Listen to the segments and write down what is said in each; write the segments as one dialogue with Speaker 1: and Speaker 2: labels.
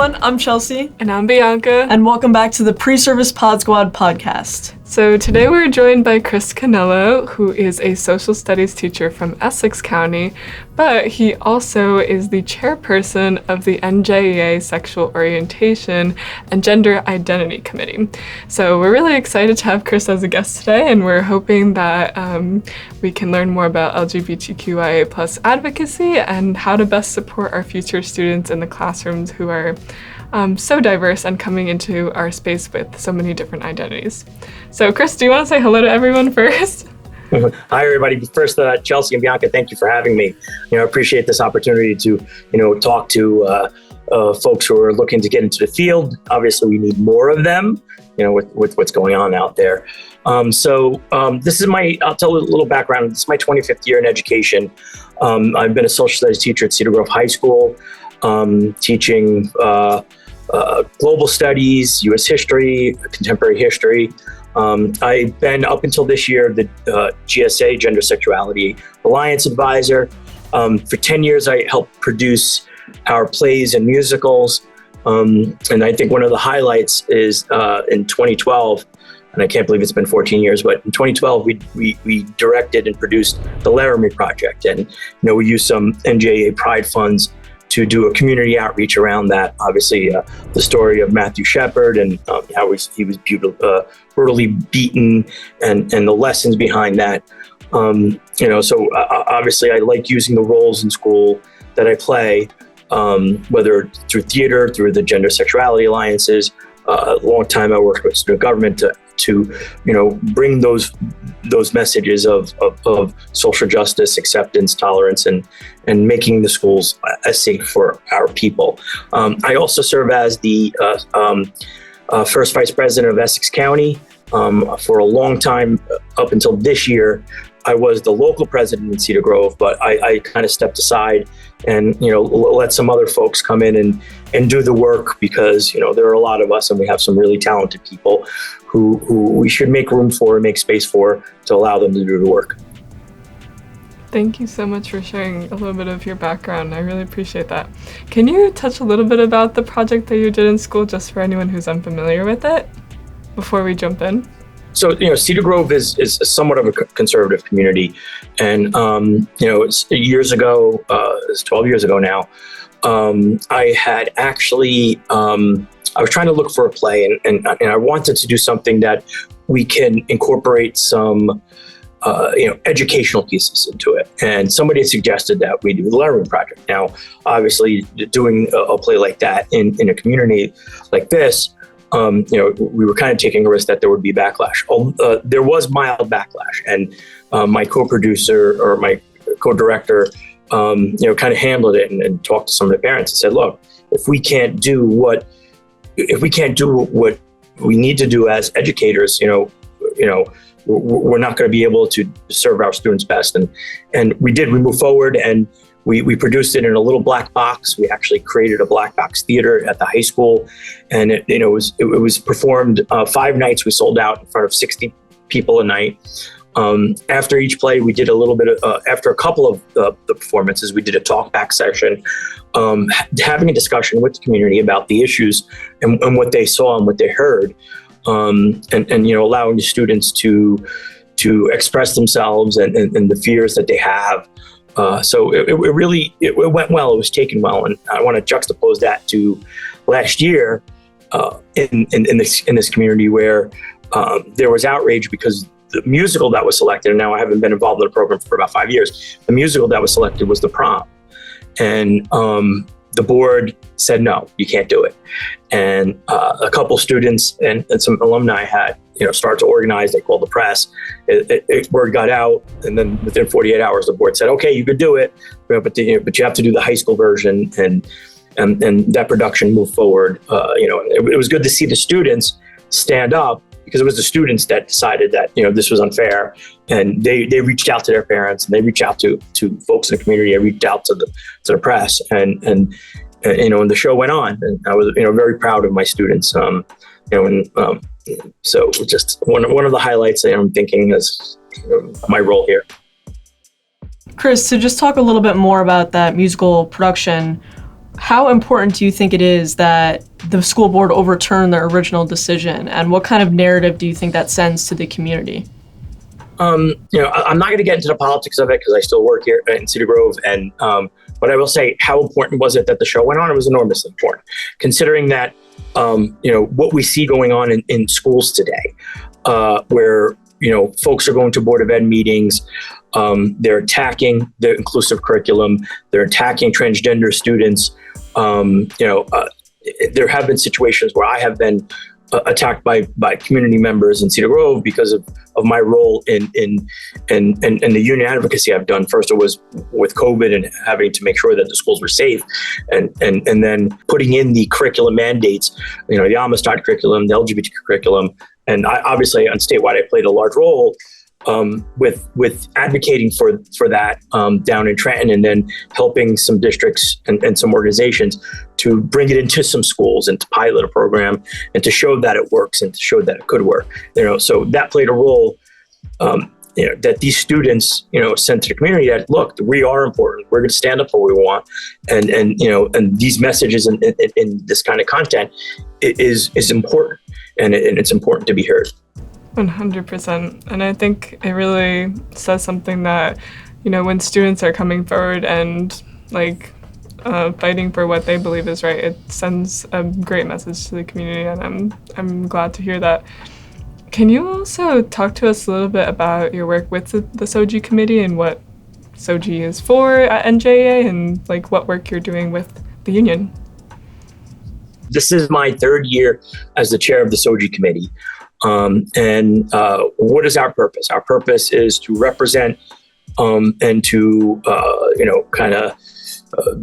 Speaker 1: everyone, I'm Chelsea.
Speaker 2: And I'm Bianca.
Speaker 1: And welcome back to the Preservice PODSQUAD podcast.
Speaker 2: So today we're joined by Chris Cannella, who is a social studies teacher from Essex County, but he also is the chairperson of the NJEA Sexual Orientation and Gender Identity Committee. So we're really excited to have Chris as a guest today, and we're hoping that we can learn more about LGBTQIA plus advocacy and how to best support our future students in the classrooms who are so diverse and coming into our space with so many different identities. So Chris, do you want to say hello to everyone first?
Speaker 3: Hi, everybody. First, Chelsea and Bianca, thank you for having me. I appreciate this opportunity to, talk to folks who are looking to get into the field. Obviously, we need more of them, with what's going on out there. This is I'll tell a little background. This is my 25th year in education. I've been a social studies teacher at Cedar Grove High School, teaching global studies, U.S. history, contemporary history. I've been, up until this year, the GSA, Gender Sexuality Alliance Advisor. For 10 years, I helped produce our plays and musicals. And I think one of the highlights is in 2012, and I can't believe it's been 14 years, but in 2012, we directed and produced the Laramie Project. And, we used some NJEA Pride funds to do a community outreach around that. Obviously, the story of Matthew Shepard and how he was brutally beaten and the lessons behind that. So obviously I like using the roles in school that I play, whether through theater, through the Gender Sexuality Alliances. A long time I worked with student government to bring those messages of social justice, acceptance, tolerance, and making the schools safe for our people. I also serve as the first vice president of Essex County. For a long time, up until this year, I was the local president in Cedar Grove, but I kind of stepped aside and, let some other folks come in and do the work, because, there are a lot of us and we have some really talented people who we should make room for and make space for to allow them to do the work.
Speaker 2: Thank you so much for sharing a little bit of your background. I really appreciate that. Can you touch a little bit about the project that you did in school, just for anyone who's unfamiliar with it, before we jump in?
Speaker 3: So, Cedar Grove is somewhat of a conservative community. And, it's years ago, it's 12 years ago now, I had actually, I was trying to look for a play and I wanted to do something that we can incorporate some, educational pieces into it. And somebody had suggested that we do the Laramie Project. Now, obviously, doing a play like that in a community like this, we were kind of taking a risk that there would be backlash. There was mild backlash, and my co-producer or my co-director, kind of handled it and talked to some of the parents and said, "Look, if we can't do what we need to do as educators, we're not going to be able to serve our students best." And we did. We moved forward and we produced it in a little black box. We actually created a black box theater at the high school, and it was performed 5 nights. We sold out in front of 60 people a night. After each play, we did a little bit of, after a couple of the performances, we did a talk back session, having a discussion with the community about the issues and what they saw and what they heard, and allowing the students to express themselves and the fears that they have. So it went well. It was taken well, and I want to juxtapose that to last year in this community where there was outrage because the musical that was selected, and now I haven't been involved in the program for about 5 years. The musical that was selected was the Prom, and the board said no, you can't do it. And a couple students and some alumni had started to organize. They called the press. Word got out, and then within 48 hours, the board said, "Okay, you could do it, but you have to do the high school version." And that production moved forward. It was good to see the students stand up, because it was the students that decided that this was unfair, and they reached out to their parents, and they reached out to folks in the community. I reached out to the press, and the show went on, and I was very proud of my students. So just one of the highlights that I'm thinking is my role here.
Speaker 1: Chris, to just talk a little bit more about that musical production, How important do you think it is that the school board overturn their original decision, and what kind of narrative do you think that sends to the community?
Speaker 3: I'm not going to get into the politics of it because I still work here in Cedar Grove, and but I will say, how important was it that the show went on? It was enormously important, considering that what we see going on in schools today, where folks are going to Board of Ed meetings, they're attacking the inclusive curriculum, they're attacking transgender students. There have been situations where I have been attacked by community members in Cedar Grove because of my role in the union advocacy I've done. First, it was with COVID and having to make sure that the schools were safe, and then putting in the curriculum mandates, the Amistad curriculum, the LGBTQ curriculum, and obviously on statewide I played a large role with advocating for that down in Trenton, and then helping some districts and some organizations to bring it into some schools and to pilot a program and to show that it works and to show that it could work. So that played a role. That these students, sent to the community that, look, we are important. We're going to stand up for what we want, and these messages and this kind of content is important, and it's important to be heard.
Speaker 2: 100%. And I think it really says something that, when students are coming forward and fighting for what they believe is right, it sends a great message to the community, and I'm glad to hear that. Can you also talk to us a little bit about your work with the SOGI Committee and what SOGI is for at NJEA, and what work you're doing with the union?
Speaker 3: This is my third year as the chair of the SOGI Committee. And what is our purpose? Our purpose is to represent and to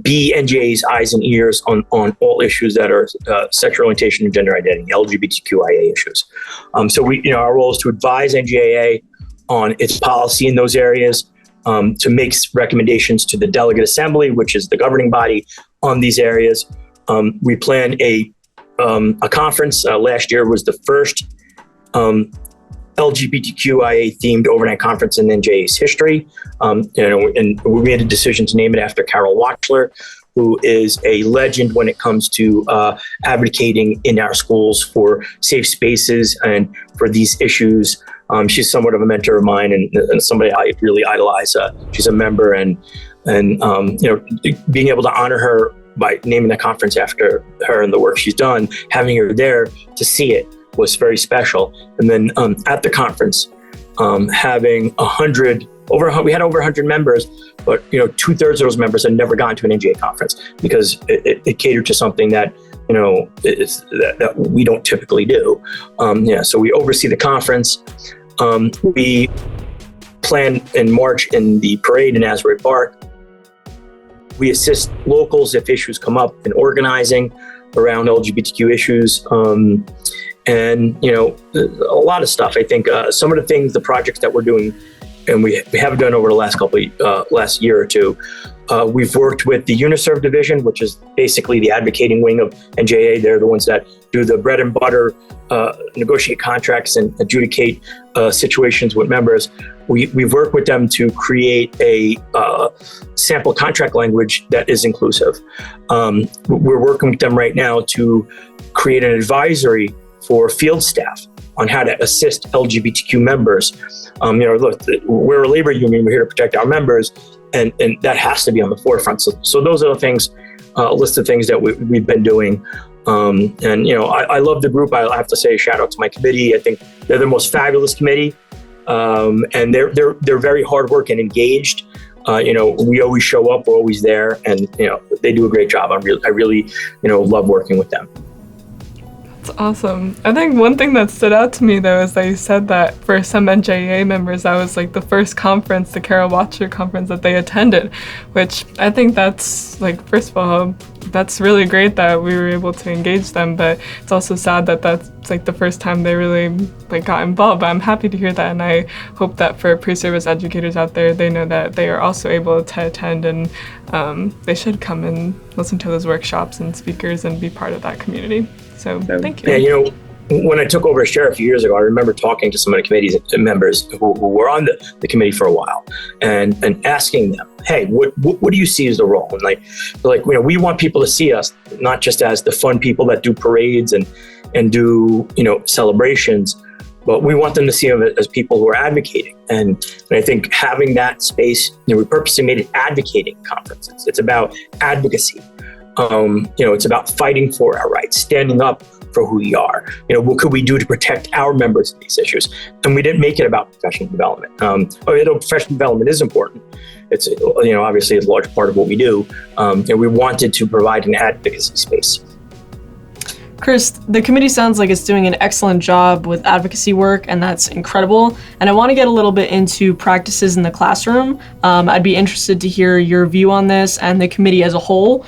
Speaker 3: be NJEA's eyes and ears on all issues that are sexual orientation and gender identity, LGBTQIA issues. So our role is to advise NJEA on its policy in those areas, to make recommendations to the Delegate Assembly, which is the governing body on these areas. We plan a conference. Last year was the first LGBTQIA themed overnight conference in NJEA's history. And we made a decision to name it after Carol Watchler, who is a legend when it comes to advocating in our schools for safe spaces and for these issues. She's somewhat of a mentor of mine and somebody I really idolize. She's a member, and being able to honor her by naming the conference after her and the work she's done, having her there to see it was very special. And then at the conference, having we had over 100 members, but 2/3 of those members had never gone to an NJEA conference because it catered to something that that we don't typically do. So we oversee the conference. We plan and march in the parade in Asbury Park. We assist locals if issues come up in organizing around LGBTQ issues. And a lot of stuff. I think some of the things, the projects that we're doing, and we have done over the last year or two. We've worked with the Uniserve division, which is basically the advocating wing of NJEA. They're the ones that do the bread and butter, negotiate contracts and adjudicate situations with members. We've worked with them to create a sample contract language that is inclusive. We're working with them right now to create an advisory for field staff on how to assist LGBTQ members. Look, we're a labor union, we're here to protect our members, and that has to be on the forefront. So those are the things, a list of things that we've been doing. I love the group. I have to say, shout out to my committee. I think they're the most fabulous committee, and they're very hard work and engaged. We always show up, we're always there, and they do a great job. I really love working with them.
Speaker 2: That's awesome. I think one thing that stood out to me, though, is that you said that for some NJEA members, that was the first conference, the Carol Watcher conference that they attended, which I think that's first of all, that's really great that we were able to engage them, but it's also sad that that's the first time they really got involved. But I'm happy to hear that, and I hope that for pre-service educators out there, they know that they are also able to attend, and they should come and listen to those workshops and speakers and be part of that community. So thank you.
Speaker 3: Yeah, when I took over as chair a few years ago, I remember talking to some of the committee's members who were on the committee for a while and asking them, hey, what do you see as the role? And we want people to see us not just as the fun people that do parades and do, celebrations, but we want them to see them as people who are advocating. And I think having that space, we purposely made it advocating conference. It's about advocacy. It's about fighting for our rights, standing up for who we are. What could we do to protect our members of these issues? And we didn't make it about professional development. Professional development is important. It's, obviously a large part of what we do. And we wanted to provide an advocacy space.
Speaker 1: Chris, the committee sounds like it's doing an excellent job with advocacy work, and that's incredible. And I want to get a little bit into practices in the classroom. I'd be interested to hear your view on this and the committee as a whole.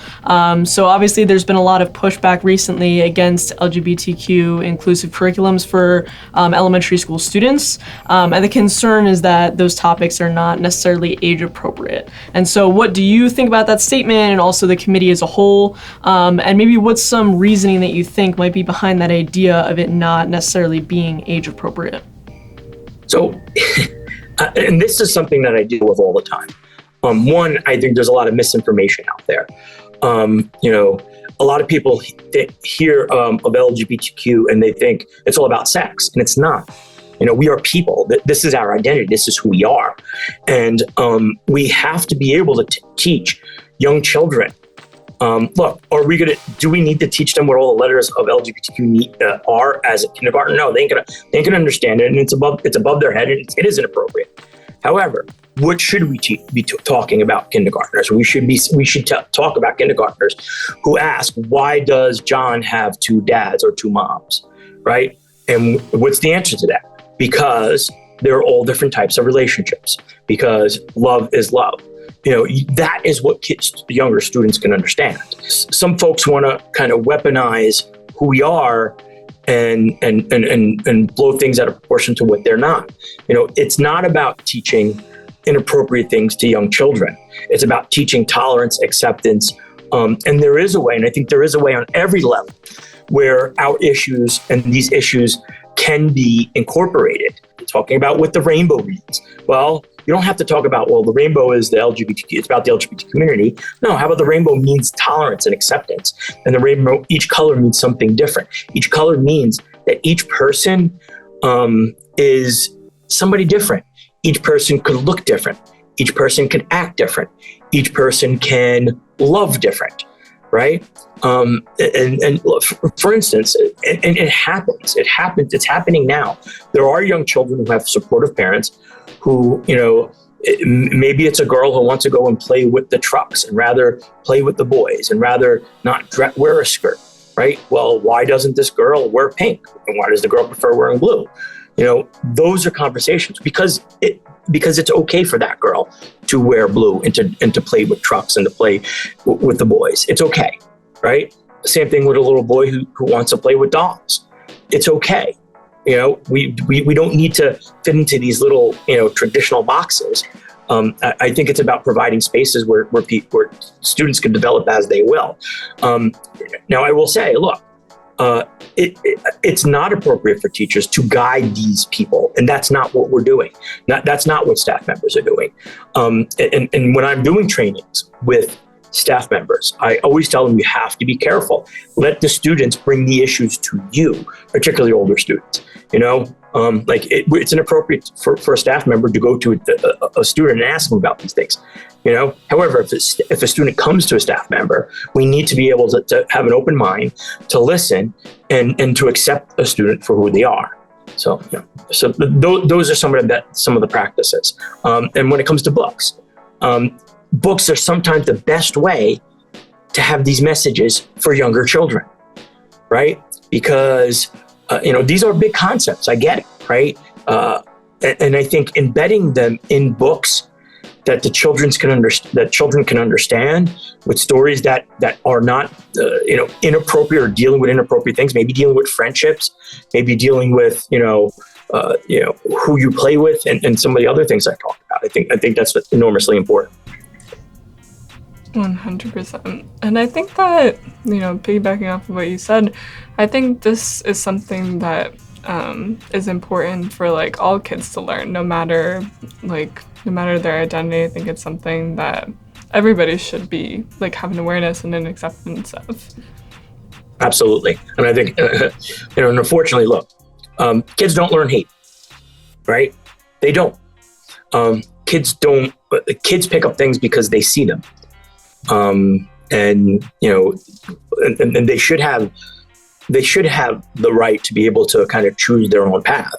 Speaker 1: So obviously there's been a lot of pushback recently against LGBTQ inclusive curriculums for elementary school students. And the concern is that those topics are not necessarily age appropriate. And so what do you think about that statement, and also the committee as a whole? And maybe what's some reasoning that you think might be behind that idea of it not necessarily being age appropriate?
Speaker 3: So, and this is something that I deal with all the time. One, I think there's a lot of misinformation out there. A lot of people hear of LGBTQ and they think it's all about sex, and it's not. We are people. This is our identity. This is who we are. And we have to be able to teach young children. Do we need to teach them what all the letters of LGBTQ are as a kindergarten? No, they can understand it, and it's above their head, and it is inappropriate. However, what should we be talking about kindergartners? We should talk about kindergartners who ask, why does John have two dads or two moms, right? And what's the answer to that? Because there are all different types of relationships, because love is love. That is what younger students can understand. Some folks want to kind of weaponize who we are and blow things out of proportion to what they're not. It's not about teaching inappropriate things to young children. It's about teaching tolerance, acceptance, and there is a way, and I think there is a way on every level where our issues and these issues can be incorporated. Talking about what the rainbow means. Well, you don't have to talk about, the rainbow is the LGBTQ, it's about the LGBT community. No, how about the rainbow means tolerance and acceptance? And the rainbow, each color means something different. Each color means that each person is somebody different. Each person could look different. Each person can act different. Each person can love different, right? And for instance, and it happens. It's happening now. There are young children who have supportive parents who, maybe it's a girl who wants to go and play with the trucks and rather play with the boys and rather not wear a skirt, right? Well, why doesn't this girl wear pink? And why does the girl prefer wearing blue? Those are conversations because it's okay for that girl to wear blue and to play with trucks and to play with the boys. It's okay, right? Same thing with a little boy who wants to play with dolls. It's okay. We don't need to fit into these little, traditional boxes. I think it's about providing spaces where students can develop as they will. Now, I will say, look, it's not appropriate for teachers to guide these people, and that's not what we're doing. That's not what staff members are doing. And when I'm doing trainings with staff members, I always tell them you have to be careful. Let the students bring the issues to you, particularly older students. It's inappropriate for a staff member to go to a student and ask them about these things. However, if a student comes to a staff member, we need to be able to have an open mind, to listen, and to accept a student for who they are. So those are some of the practices. And when it comes to books, books are sometimes the best way to have these messages for younger children, right? Because these are big concepts. I get it, right? And I think embedding them in books that children can understand, with stories that are not inappropriate or dealing with inappropriate things, maybe dealing with friendships, maybe dealing with who you play with, and some of the other things I talked about. I think that's enormously important.
Speaker 2: 100%. And I think that, piggybacking off of what you said, I think this is something that is important for all kids to learn, no matter no matter their identity. I think it's something that everybody should be like have an awareness and an acceptance of.
Speaker 3: Absolutely. And I think, and unfortunately, look, kids don't learn hate, right? They don't. Kids pick up things because they see them. And they should have the right to be able to kind of choose their own path,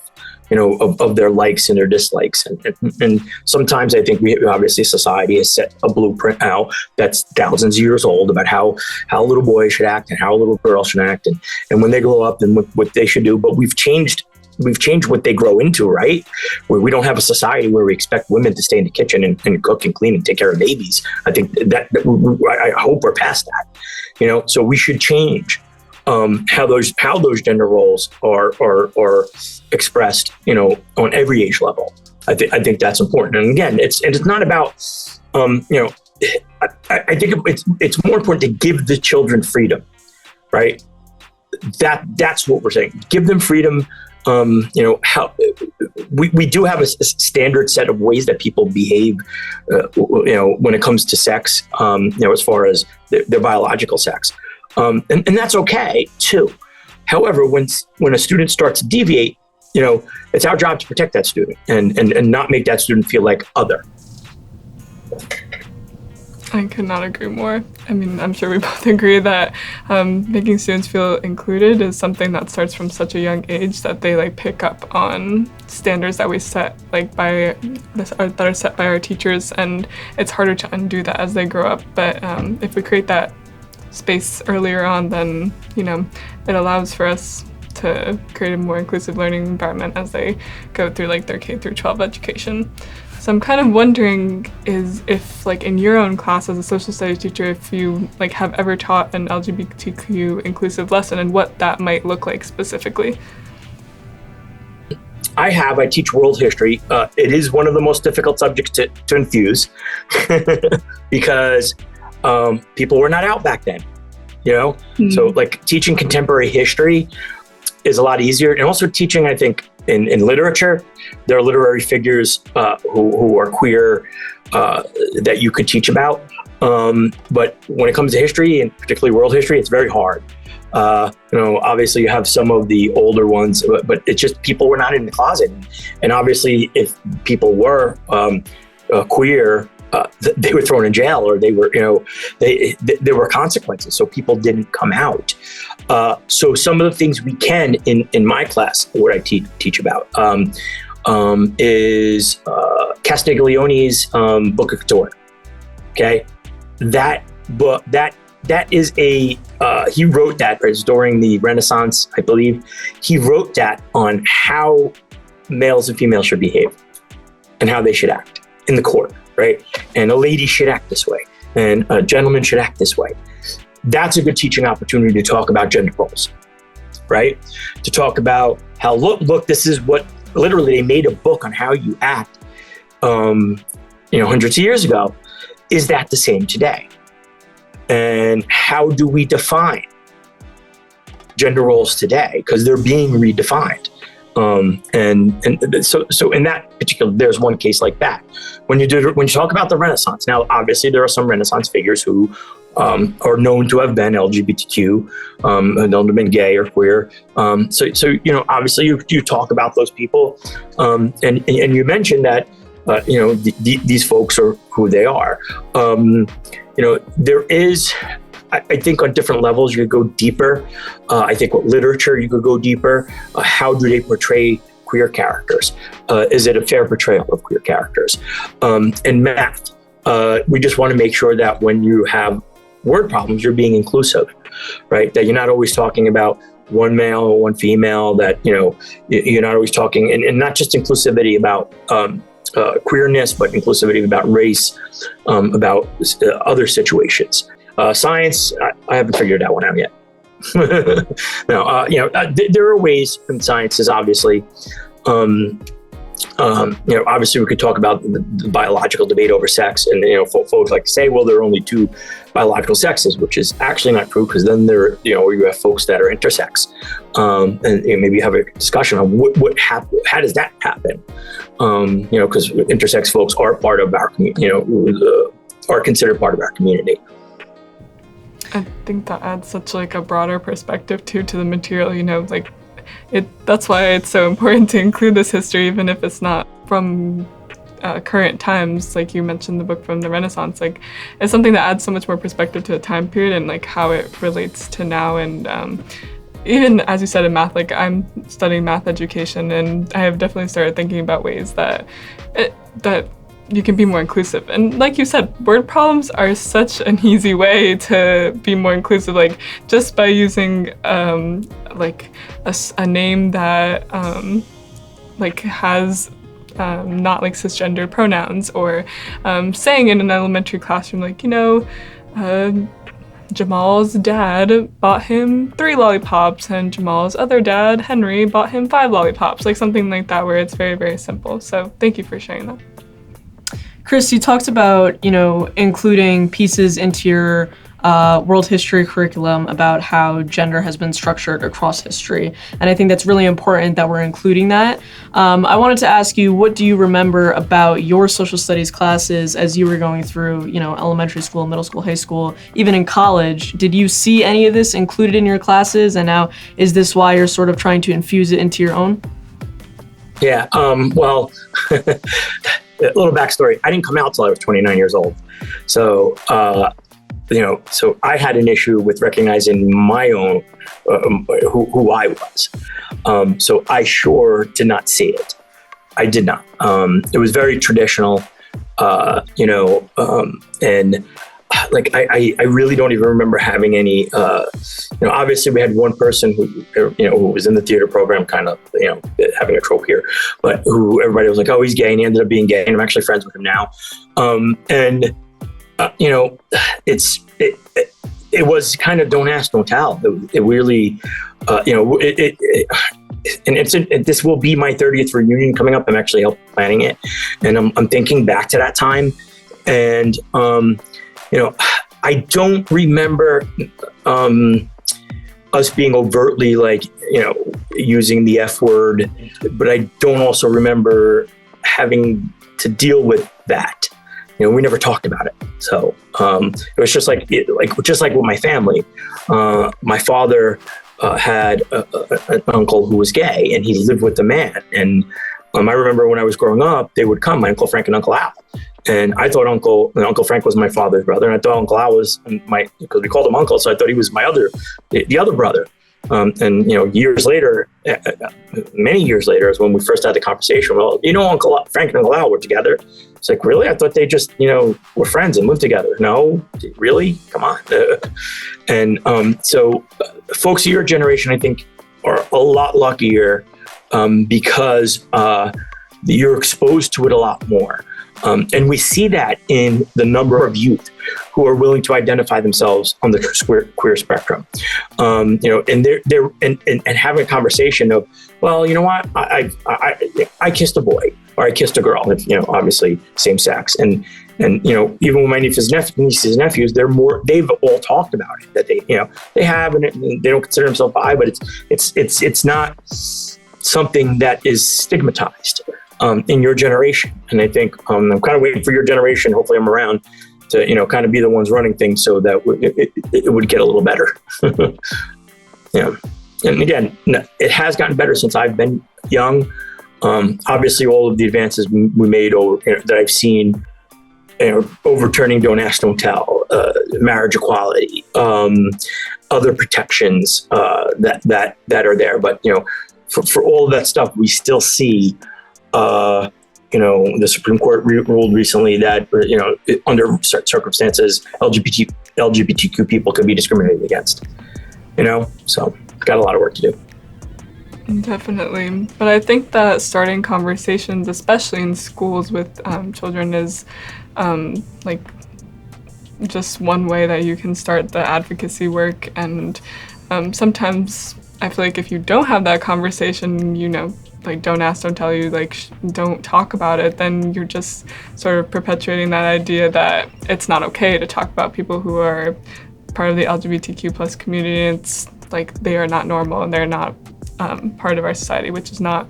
Speaker 3: of their likes and their dislikes. And sometimes I think obviously society has set a blueprint now that's thousands of years old about how a little boy should act and how a little girl should act and when they grow up and what they should do. But we've changed what they grow into, right? Where we don't have a society where we expect women to stay in the kitchen and cook and clean and take care of babies. I think I hope we're past that, so we should change how those gender roles are expressed, on every age level. I think that's important. And again, it's not about, I think it's more important to give the children freedom, right? That's what we're saying. Give them freedom. How we do have a standard set of ways that people behave, when it comes to sex, as far as their biological sex. And that's okay too. However, when a student starts to deviate, it's our job to protect that student and not make that student feel like other.
Speaker 2: I could not agree more. I mean, I'm sure we both agree that making students feel included is something that starts from such a young age that they pick up on standards that we set that are set by our teachers, and it's harder to undo that as they grow up. But if we create that space earlier on, then it allows for us to create a more inclusive learning environment as they go through their K through 12 education. So I'm kind of wondering if in your own class as a social studies teacher, if you have ever taught an LGBTQ inclusive lesson and what that might look like specifically.
Speaker 3: I have. I teach world history. It is one of the most difficult subjects to infuse because people were not out back then, Mm-hmm. So teaching contemporary history is a lot easier. And also teaching, I think, in literature, there are literary figures who are queer that you could teach about. But when it comes to history, and particularly world history, it's very hard. Obviously you have some of the older ones, but it's just people were not in the closet. And obviously if people were queer, they were thrown in jail, or they were, there were consequences. So people didn't come out. So some of the things we can in my class, what I teach about, is Castiglione's Book of Couture. Okay, that book that is he wrote that during the Renaissance, I believe. He wrote that on how males and females should behave and how they should act in the court. Right? And a lady should act this way, and a gentleman should act this way. That's a good teaching opportunity to talk about gender roles, right? To talk about how, look, this is what, literally they made a book on how you act, hundreds of years ago. Is that the same today? And how do we define gender roles today? Because they're being redefined. So in that particular, there's one case like that. When you talk about the Renaissance, now obviously there are some Renaissance figures who are known to have been LGBTQ, known to have been gay or queer. So obviously you talk about those people, and you mentioned that these folks are who they are. There is, I think on different levels, you could go deeper. I think with literature, you could go deeper. How do they portray queer characters? Is it a fair portrayal of queer characters? And math, we just want to make sure that when you have word problems, you're being inclusive, right? That you're not always talking about one male or one female, that, you're not always talking, and not just inclusivity about queerness, but inclusivity about race, about other situations. Science, I haven't figured that one out yet. No, there are ways in sciences, obviously, Obviously we could talk about the biological debate over sex, and folks like to say, well, there are only two biological sexes, which is actually not true, because then you have folks that are intersex, and maybe you have a discussion on how does that happen? Because intersex folks are part of our are considered part of our community.
Speaker 2: I think that adds such like a broader perspective too to the material, that's why it's so important to include this history, even if it's not from current times. Like you mentioned the book from the Renaissance, like it's something that adds so much more perspective to the time period and like how it relates to now. And even as you said in math, like I'm studying math education, and I have definitely started thinking about ways that you can be more inclusive. And like you said, word problems are such an easy way to be more inclusive, like just by using like a name that like has not like cisgender pronouns, or saying in an elementary classroom, like, Jamal's dad bought him 3 lollipops and Jamal's other dad, Henry, bought him 5 lollipops, like something like that, where it's very, very simple. So thank you for sharing that.
Speaker 1: Chris, you talked about, including pieces into your world history curriculum about how gender has been structured across history. And I think that's really important that we're including that. I wanted to ask you, what do you remember about your social studies classes as you were going through, elementary school, middle school, high school, even in college? Did you see any of this included in your classes? And now, is this why you're sort of trying to infuse it into your own?
Speaker 3: Yeah, well, a little backstory. I didn't come out till I was 29 years old. So, so I had an issue with recognizing my own, who I was. So I sure did not see it. I did not. It was very traditional, and like I really don't even remember having any. Obviously we had one person who was in the theater program, kind of having a trope here, but who everybody was like, oh, he's gay, and he ended up being gay, and I'm actually friends with him now. It was kind of don't ask, don't tell. It really, this will be my 30th reunion coming up. I'm actually helping planning it, and I'm thinking back to that time, and I don't remember us being overtly like, using the F word, but I don't also remember having to deal with that. We never talked about it. So it was just like with my family. My father had an uncle who was gay, and he lived with a man. And I remember when I was growing up, they would come, my Uncle Frank and Uncle Al. And I thought Uncle Frank was my father's brother, and I thought Uncle Al was because we called him Uncle, so I thought he was the other brother. And years later, many years later, is when we first had the conversation. Well, Uncle Frank and Uncle Al were together. It's like, really? I thought they just were friends and lived together. No, really? Come on. And so folks of your generation, I think, are a lot luckier because you're exposed to it a lot more. And we see that in the number of youth who are willing to identify themselves on the queer spectrum. And they're having a conversation of, well, you know what, I kissed a boy, or I kissed a girl, obviously same sex. And even with my nieces and nephews, they've all talked about it, that they have, and they don't consider themselves bi, but it's not something that is stigmatized in your generation. And I think I'm kind of waiting for your generation. Hopefully I'm around to, kind of be the ones running things so that it would get a little better. Yeah. And again, it has gotten better since I've been young. Obviously all of the advances we made that I've seen, overturning Don't Ask, Don't Tell, marriage equality, other protections that are there. But, for all of that stuff, we still see, the Supreme Court ruled recently that, under certain circumstances, LGBTQ people could be discriminated against, so got a lot of work to do.
Speaker 2: Definitely. But I think that starting conversations, especially in schools with children, is like just one way that you can start the advocacy work. And sometimes I feel like if you don't have that conversation, like don't ask, don't tell you, like don't talk about it, then you're just sort of perpetuating that idea that it's not okay to talk about people who are part of the LGBTQ plus community. It's like they are not normal and they're not part of our society, which is not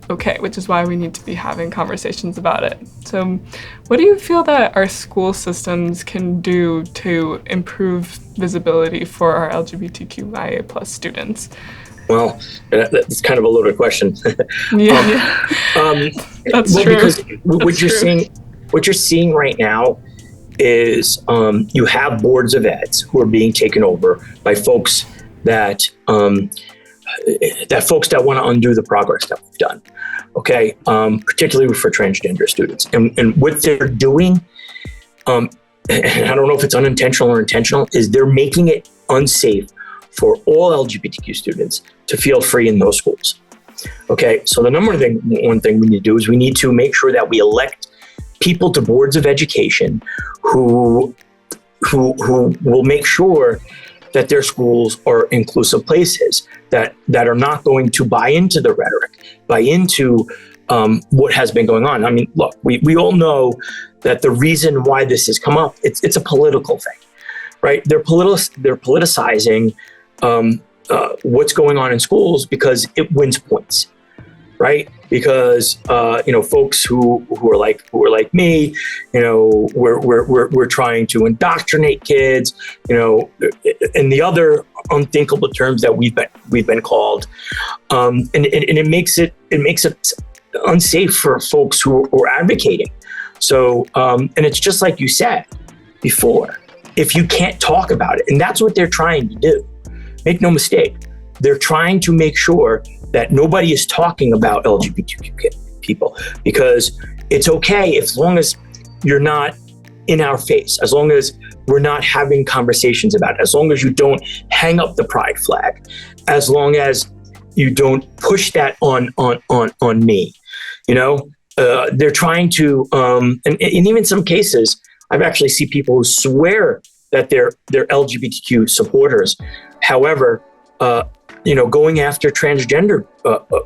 Speaker 2: okay, which is why we need to be having conversations about it. So what do you feel that our school systems can do to improve visibility for our LGBTQIA plus students?
Speaker 3: Well, that's kind of a loaded question.
Speaker 2: Yeah, that's true.
Speaker 3: Because what you're seeing right now is you have boards of eds who are being taken over by folks that folks that want to undo the progress that we've done. Okay, particularly for transgender students, and what they're doing, and I don't know if it's unintentional or intentional, is they're making it unsafe for all LGBTQ students to feel free in those schools. Okay, so the one thing we need to do is we need to make sure that we elect people to boards of education who will make sure that their schools are inclusive places, that are not going to buy into the rhetoric, buy into what has been going on. I mean, look, we all know that the reason why this has come up, it's a political thing, right? They're politicizing what's going on in schools because it wins points, right? Because folks who are like me, we're trying to indoctrinate kids, and the other unthinkable terms that we've been called, and it makes it unsafe for folks who are advocating. So and it's just like you said before, if you can't talk about it, and that's what they're trying to do. Make no mistake, they're trying to make sure that nobody is talking about LGBTQ people, because it's okay as long as you're not in our face, as long as we're not having conversations about it, as long as you don't hang up the pride flag, as long as you don't push that on me. They're trying to, and even some cases, I've actually seen people who swear that they're LGBTQ supporters. However, going after transgender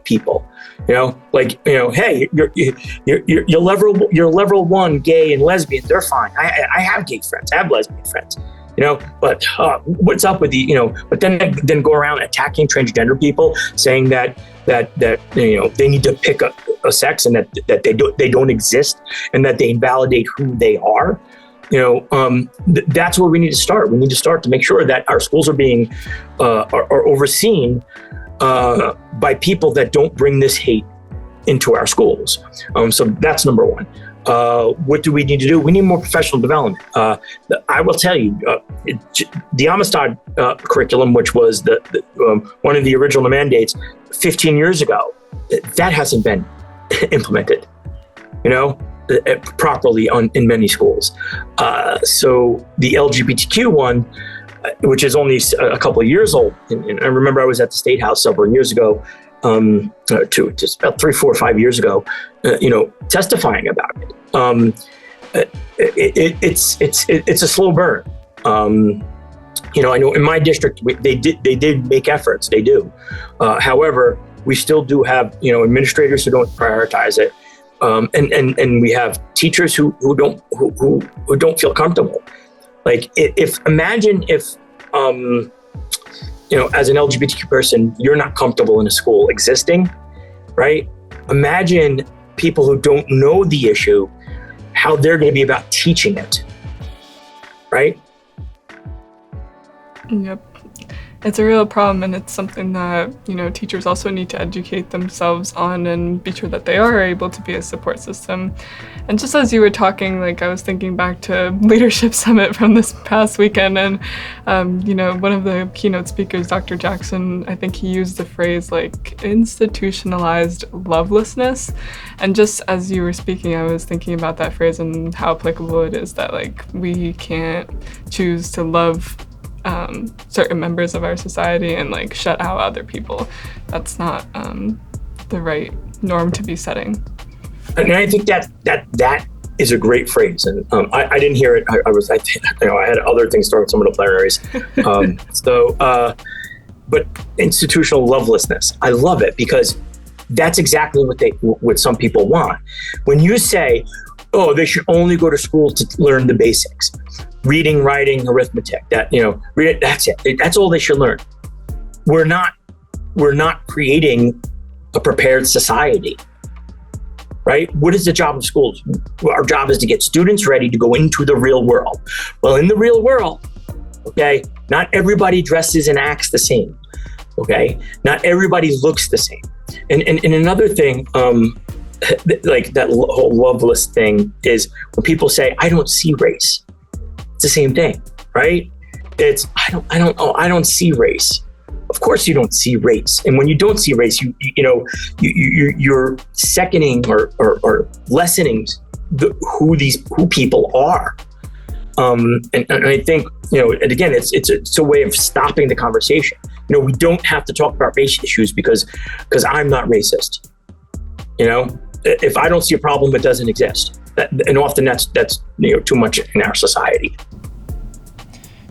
Speaker 3: people, hey, you're level 1 gay and lesbian. They're fine. I have gay friends. I have lesbian friends. But what's up with but then go around attacking transgender people, saying that they need to pick a sex and that they don't exist and that they invalidate who they are. That's where we need to start. We need to start to make sure that our schools are being are overseen by people that don't bring this hate into our schools. So that's number one. What do we need to do? We need more professional development. I will tell you, the Amistad curriculum, which was the one of the original mandates 15 years ago, that hasn't been implemented. Properly in many schools. So the LGBTQ one, which is only a couple of years old, and I remember I was at the State House several years ago, just about 3, 4, 5 years ago, testifying about it. It's a slow burn. I know in my district they did make efforts. They do. However, we still do have administrators who don't prioritize it. And we have teachers who don't feel comfortable. Like imagine if as an LGBTQ person, you're not comfortable in a school existing, right? Imagine people who don't know the issue, how they're going to be about teaching it, right?
Speaker 2: Yep. It's a real problem, and it's something that, teachers also need to educate themselves on and be sure that they are able to be a support system. And just as you were talking, I was thinking back to Leadership Summit from this past weekend, and, one of the keynote speakers, Dr. Jackson, I think he used the phrase institutionalized lovelessness. And just as you were speaking, I was thinking about that phrase and how applicable it is that, we can't choose to love certain members of our society and shut out other people. That's not the right norm to be setting.
Speaker 3: And I think that is a great phrase. And I didn't hear it. I had other things throwing some of the plenaries. But institutional lovelessness, I love it because that's exactly what some people want. When you say, oh, they should only go to school to learn the basics, reading, writing, arithmetic, that's it. That's all they should learn. We're not creating a prepared society, right? What is the job of schools? Our job is to get students ready to go into the real world. Well, in the real world, okay, not everybody dresses and acts the same, okay? Not everybody looks the same. And another thing, like that whole love list thing is when people say, I don't see race. It's the same thing, right? It's, I don't see race. Of course you don't see race. And when you don't see race, you're seconding or lessening who people are. And I think, and again, it's a way of stopping the conversation. We don't have to talk about race issues because I'm not racist. If I don't see a problem, it doesn't exist. And often that's too much in our society.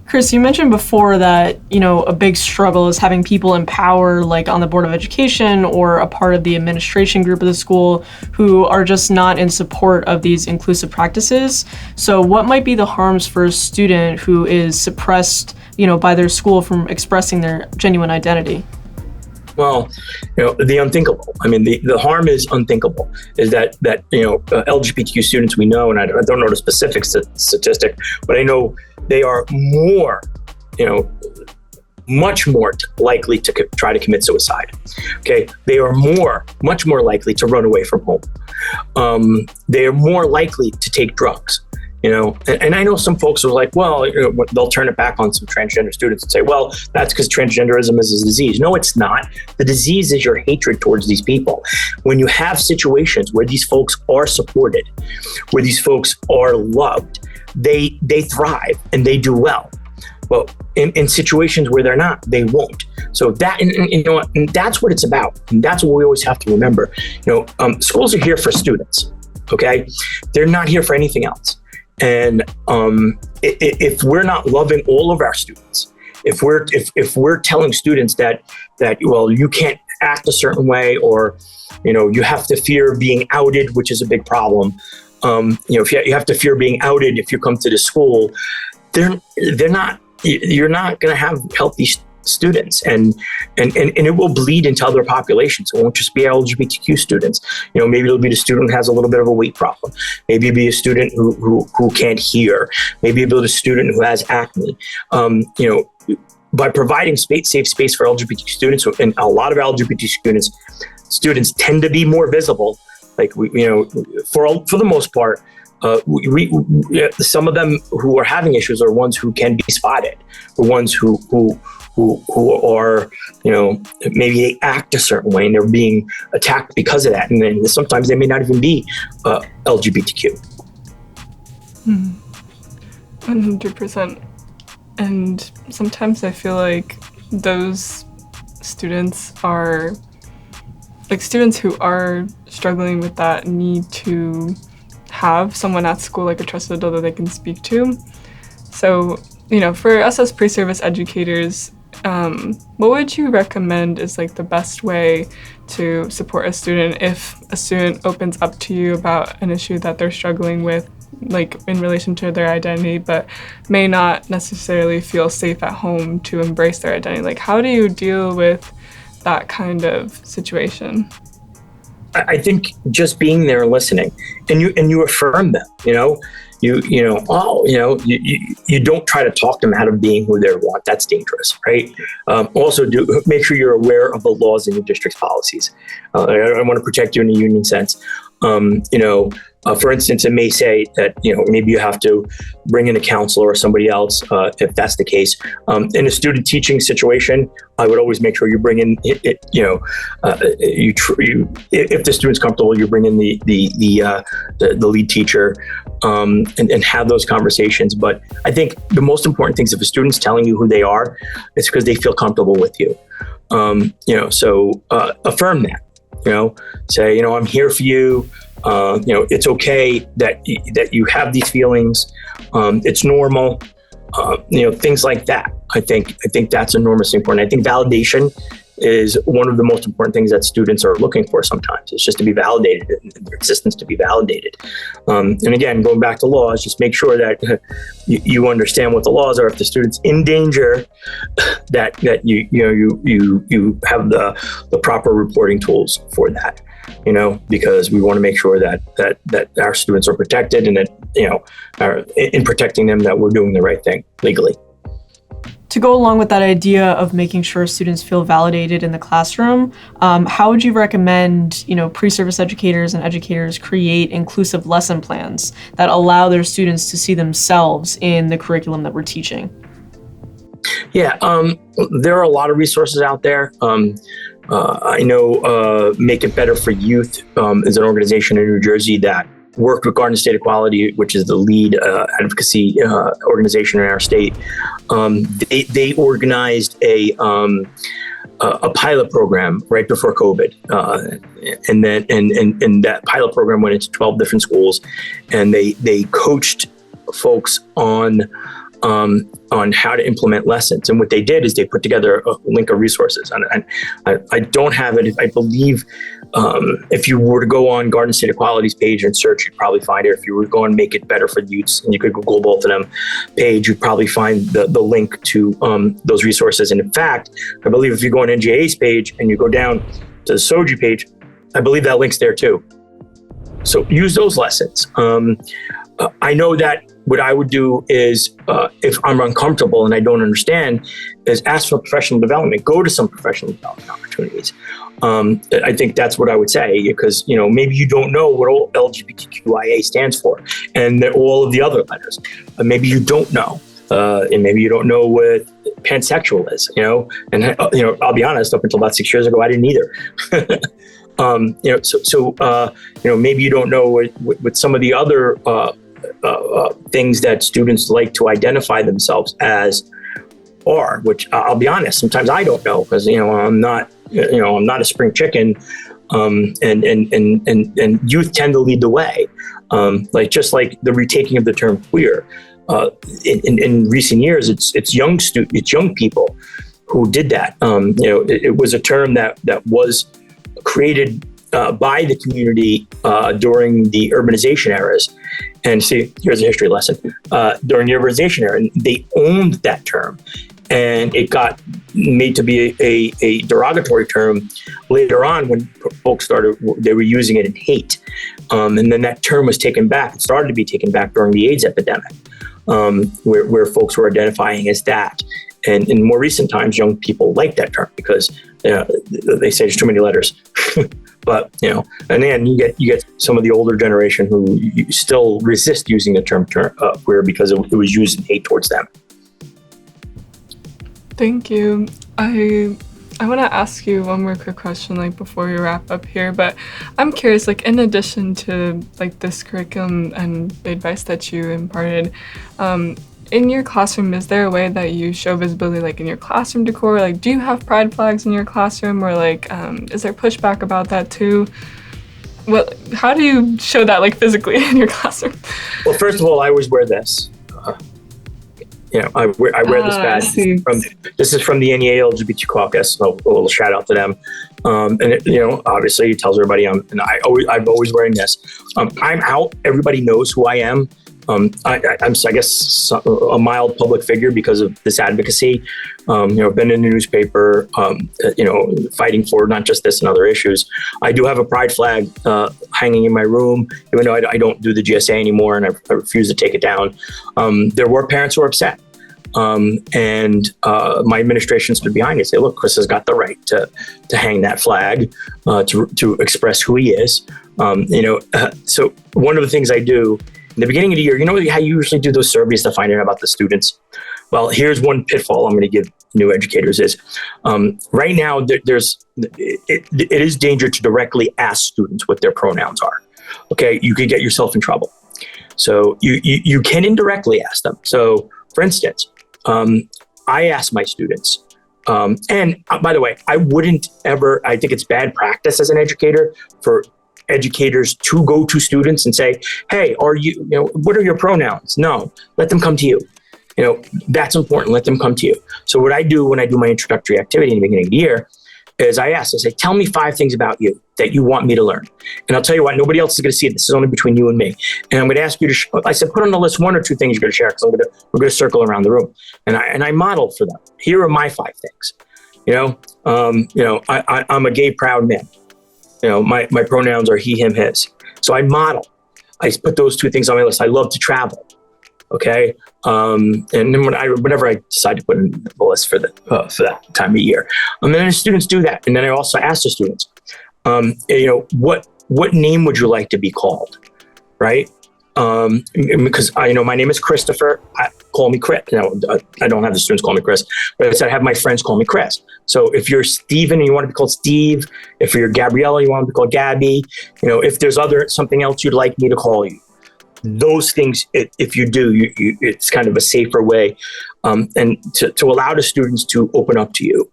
Speaker 1: Chris, you mentioned before that, a big struggle is having people in power, like on the Board of Education or a part of the administration group of the school, who are just not in support of these inclusive practices. So what might be the harms for a student who is suppressed, by their school from expressing their genuine identity?
Speaker 3: Well, the unthinkable. I mean, the harm is unthinkable. Is that LGBTQ students we know, and I don't know the specific statistic, but I know they are more, much more likely to try to commit suicide. Okay, they are much more likely to run away from home. They are more likely to take drugs. And I know some folks are like, well, they'll turn it back on some transgender students and say, well, that's because transgenderism is a disease. No, it's not. The disease is your hatred towards these people. When you have situations where these folks are supported, where these folks are loved, they thrive and they do well. Well, in situations where they're not, they won't. So that, and that's what it's about. And that's what we always have to remember. Schools are here for students, okay? They're not here for anything else. And if we're not loving all of our students, if we're telling students that well, you can't act a certain way, or you have to fear being outed, which is a big problem. If you have to fear being outed if you come to the school, you're not going to have healthy students, and it will bleed into other populations. It won't just be LGBTQ students. Maybe it'll be the student who has a little bit of a weight problem. Maybe it'll be a student who can't hear. Maybe it'll be a student who has acne. By providing safe space for LGBTQ students, and a lot of LGBT students tend to be more visible. Like for the most part, some of them who are having issues are ones who can be spotted, or ones who are, maybe they act a certain way and they're being attacked because of that. And then sometimes they may not even be LGBTQ.
Speaker 2: 100%. And sometimes I feel like those students are, like students who are struggling with that need to have someone at school, like a trusted adult that they can speak to. So, for us as pre-service educators, what would you recommend is like the best way to support a student if a student opens up to you about an issue that they're struggling with, like in relation to their identity, but may not necessarily feel safe at home to embrace their identity? Like, how do you deal with that kind of situation?
Speaker 3: I think just being there and listening, and you affirm them. You don't try to talk them out of being who they want. That's dangerous, right? Also, make sure you're aware of the laws in your district's policies. I want to protect you in a union sense. For instance, it may say that, maybe you have to bring in a counselor or somebody else, if that's the case. In a student teaching situation, I would always make sure you bring in if the student's comfortable, you bring in the lead teacher, and have those conversations. But I think the most important thing is if a student's telling you who they are, it's because they feel comfortable with you. So affirm that. Say, I'm here for you. It's okay that you have these feelings. It's normal. Things like that. I think that's enormously important. I think validation is one of the most important things that students are looking for sometimes. It's just to be validated and their existence to be validated. And again, going back to laws, just make sure that you understand what the laws are. If the student's in danger, that you have the proper reporting tools for that. Because we want to make sure that our students are protected, and that in protecting them, that we're doing the right thing legally.
Speaker 1: To go along with that idea of making sure students feel validated in the classroom, how would you recommend, pre-service educators and educators create inclusive lesson plans that allow their students to see themselves in the curriculum that we're teaching?
Speaker 3: Yeah, there are a lot of resources out there. I know Make It Better for Youth is an organization in New Jersey that worked with Garden State Equality, which is the lead advocacy organization in our state. They organized a pilot program right before COVID, and that pilot program went into 12 different schools, and they coached folks on how to implement lessons. And what they did is they put together a link of resources. And I don't have it. I believe if you were to go on Garden State Equality's page and search, you'd probably find it. If you were going to Make It Better for Youths, and you could Google both of them page, you'd probably find the link to those resources. And in fact, I believe if you go on NJEA's page and you go down to the SOGI page, I believe that link's there too. So use those lessons. I know that what I would do is, if I'm uncomfortable and I don't understand, is ask for professional development. Go to some professional development opportunities. I think that's what I would say, because maybe you don't know what all LGBTQIA stands for, and all of the other letters. But you don't know, and maybe you don't know what pansexual is. And I'll be honest. Up until about 6 years ago, I didn't either. Maybe you don't know what some of the other things that students like to identify themselves as are, which I'll be honest, sometimes I don't know, because I'm not a spring chicken, and youth tend to lead the way, just like the retaking of the term queer. In recent years, it's young people who did that. It was a term that was created by the community during the urbanization eras. And see, here's a history lesson. During the urbanization era, and they owned that term, and it got made to be a derogatory term later on when folks they were using it in hate. And then that term was taken back. It started to be taken back during the AIDS epidemic, where folks were identifying as that. And in more recent times, young people like that term because they say there's too many letters. But and then you get some of the older generation who still resist using the term queer because it was used in hate towards them.
Speaker 2: Thank you. I want to ask you one more quick question, before we wrap up here. But I'm curious, in addition to this curriculum and the advice that you imparted, in your classroom, is there a way that you show visibility, in your classroom decor? Do you have pride flags in your classroom, or is there pushback about that too? Well, how do you show that physically in your classroom?
Speaker 3: Well, first of all, I always wear this. I wear this badge. This is from the NJEA LGBT caucus. So a little shout out to them. And it, obviously it tells everybody I'm always wearing this. I'm out. Everybody knows who I am. I'm, I guess, a mild public figure because of this advocacy. I've been in the newspaper, fighting for not just this and other issues. I do have a pride flag hanging in my room, even though I don't do the GSA anymore, and I refuse to take it down. There were parents who were upset. And my administration stood behind it. Say, look, Chris has got the right to hang that flag, to express who he is. So one of the things I do in the beginning of the year, how you usually do those surveys to find out about the students. Well, here's one pitfall I'm going to give new educators is right now it is danger to directly ask students what their pronouns are. Okay, you could get yourself in trouble. So you can indirectly ask them. So for instance, I ask my students, and by the way, I think it's bad practice as an educator for educators to go to students and say, hey, what are your pronouns? No, let them come to you. That's important. Let them come to you. So what I do when I do my introductory activity in the beginning of the year is I say, tell me 5 things about you that you want me to learn. And I'll tell you what, nobody else is going to see it. This is only between you and me. And I'm going to ask you to, I said, put on the list 1 or 2 things you're going to share, because we're going to circle around the room. And I model for them. Here are my 5 things. I'm a gay, proud man. My pronouns are he, him, his. So I model. I put those 2 things on my list. I love to travel. Okay. And then whenever I decide to put in the list for that time of year, and then the students do that. And then I also ask the students, what name would you like to be called? Right. Because my name is Christopher. Call me Chris. I don't have the students call me Chris, but I have my friends call me Chris. So if you're Steven and you want to be called Steve, if you're Gabriella, you want to be called Gabby, if there's something else you'd like me to call you. Those things, if you do, it's kind of a safer way, and to allow the students to open up to you,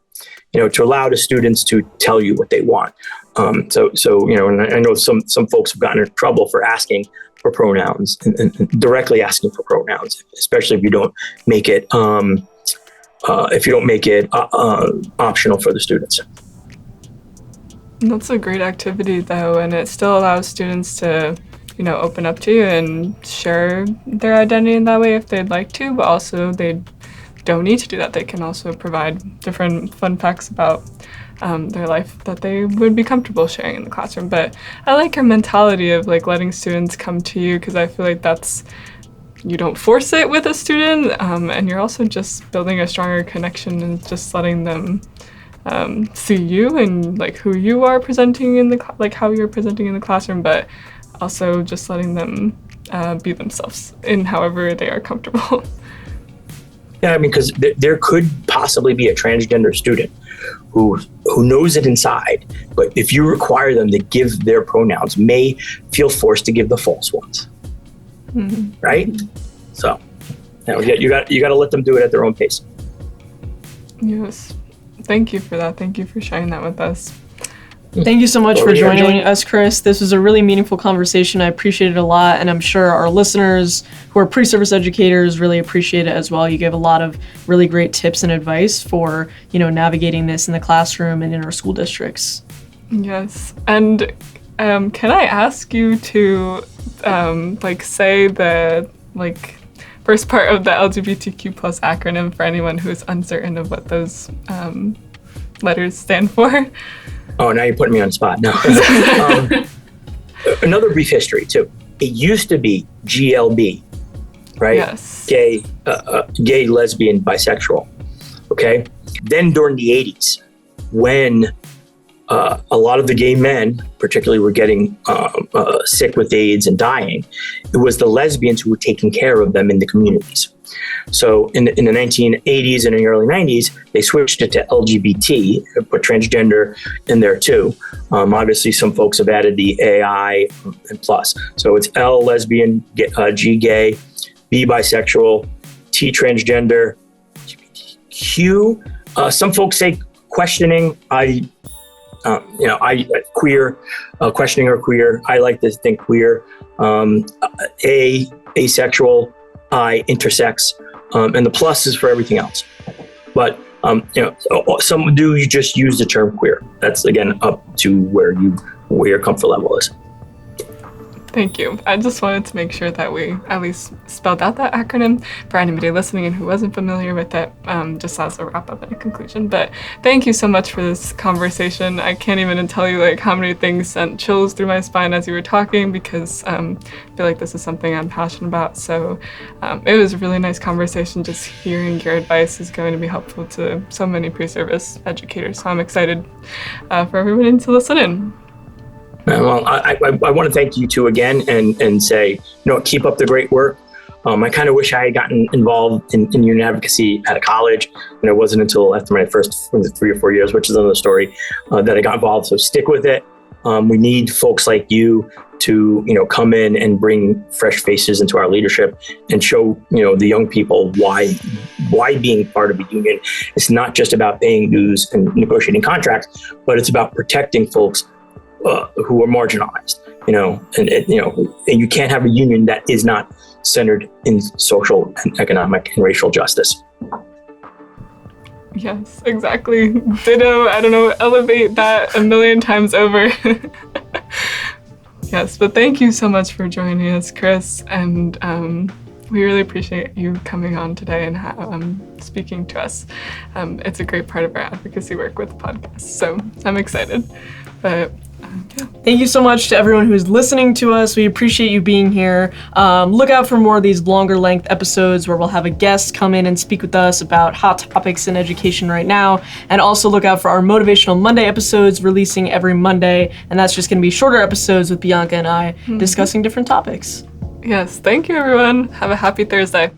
Speaker 3: to allow the students to tell you what they want. And I know some folks have gotten in trouble for asking for pronouns and directly asking for pronouns, especially if you don't make it optional for the students.
Speaker 2: That's a great activity, though, and it still allows students to open up to you and share their identity in that way if they'd like to, but also they don't need to do that. They can also provide different fun facts about their life that they would be comfortable sharing in the classroom. But I like your mentality of letting students come to you, because I feel like you don't force it with a student, and you're also just building a stronger connection and just letting them see you and who you are presenting in how you're presenting in the classroom, but also just letting them be themselves in however they are comfortable.
Speaker 3: Yeah, because there could possibly be a transgender student who knows it inside, but if you require them to give their pronouns, may feel forced to give the false ones. Mm-hmm. Right? So, you got to let them do it at their own pace.
Speaker 2: Yes. Thank you for that. Thank you for sharing that with us.
Speaker 1: Thank you so much for joining us, Chris. This was a really meaningful conversation. I appreciate it a lot, and I'm sure our listeners who are pre-service educators really appreciate it as well. You gave a lot of really great tips and advice for, navigating this in the classroom and in our school districts.
Speaker 2: Yes, and can I ask you to say the first part of the LGBTQ plus acronym for anyone who is uncertain of what those letters stand for?
Speaker 3: Oh, now you're putting me on the spot. No. Another brief history, too. It used to be GLB, right?
Speaker 2: Yes.
Speaker 3: Gay, lesbian, bisexual. Okay? Then during the 80s, when a lot of the gay men, particularly, were getting sick with AIDS and dying, it was the lesbians who were taking care of them in the communities. So in the 1980s and in the early 90s, they switched it to LGBT, put transgender in there too. Obviously, some folks have added the AI and plus. So it's L, lesbian, G, gay, B, bisexual, T, transgender, Q. Some folks say questioning. I queer, questioning or queer. I like to think queer. A, asexual. I, intersex, and the plus is for everything else. But some do you just use the term queer. That's again up to where your comfort level is.
Speaker 2: Thank you. I just wanted to make sure that we at least spelled out that acronym for anybody listening and who wasn't familiar with it, just as a wrap up and a conclusion. But thank you so much for this conversation. I can't even tell you how many things sent chills through my spine as you were talking, because I feel like this is something I'm passionate about. So it was a really nice conversation. Just hearing your advice is going to be helpful to so many pre-service educators. So I'm excited for everybody to listen in.
Speaker 3: Well, I want to thank you two again and say, keep up the great work. I kind of wish I had gotten involved in union advocacy at a college, and it wasn't until after my first 3 or 4 years, which is another story, that I got involved. So stick with it. We need folks like you to, come in and bring fresh faces into our leadership and show, the young people why being part of a union is not just about paying dues and negotiating contracts, but it's about protecting folks who are marginalized, and you can't have a union that is not centered in social and economic and racial justice.
Speaker 2: Yes, exactly. Ditto, I don't know, elevate that a million times over. Yes, but thank you so much for joining us, Chris, and we really appreciate you coming on today and speaking to us. It's a great part of our advocacy work with the podcast, so I'm excited. But yeah.
Speaker 1: Thank you so much to everyone who's listening to us. We appreciate you being here. Look out for more of these longer length episodes where we'll have a guest come in and speak with us about hot topics in education right now. And also look out for our Motivational Monday episodes releasing every Monday. And that's just going to be shorter episodes with Bianca and I discussing different topics.
Speaker 2: Yes, thank you everyone. Have a happy Thursday.